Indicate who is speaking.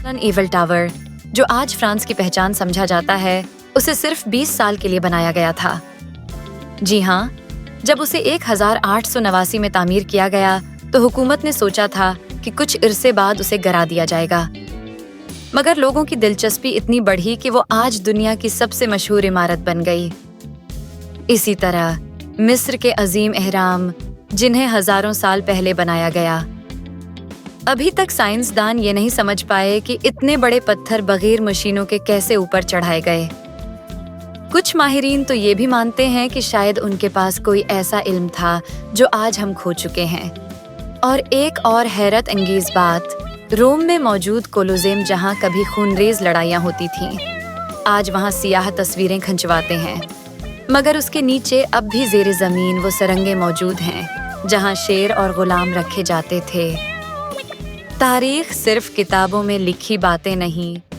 Speaker 1: Eiffel tower جو آج France کی پہچان سمجھا جاتا ہے اسے صرف 20 سال کے لیے بنایا گیا تھا۔ جی ہاں، جب اسے 1889 میں تعمیر کیا گیا تو حکومت نے سوچا تھا کہ کچھ عرصے بعد اسے گرا دیا جائے گا، مگر لوگوں کی دلچسپی اتنی بڑھی کہ وہ آج دنیا کی سب سے مشہور عمارت بن گئی۔ اسی طرح مصر کے عظیم اہرام جنہیں ہزاروں سال پہلے بنایا گیا، ابھی تک سائنسدان یہ نہیں سمجھ پائے کہ اتنے بڑے پتھر بغیر مشینوں کے کیسے اوپر چڑھائے گئے۔ کچھ ماہرین تو یہ بھی مانتے ہیں کہ شاید ان کے پاس کوئی ایسا علم تھا جو آج ہم کھو چکے ہیں۔ اور ایک اور حیرت انگیز بات، روم میں موجود کولوسیم جہاں کبھی خونریز لڑائیاں ہوتی تھیں، آج وہاں سیاح تصویریں کھنچواتے ہیں، مگر اس کے نیچے اب بھی زیر زمین وہ سرنگیں موجود ہیں جہاں شیر اور غلام رکھے جاتے تھے۔ تاریخ صرف کتابوں میں لکھی باتیں نہیں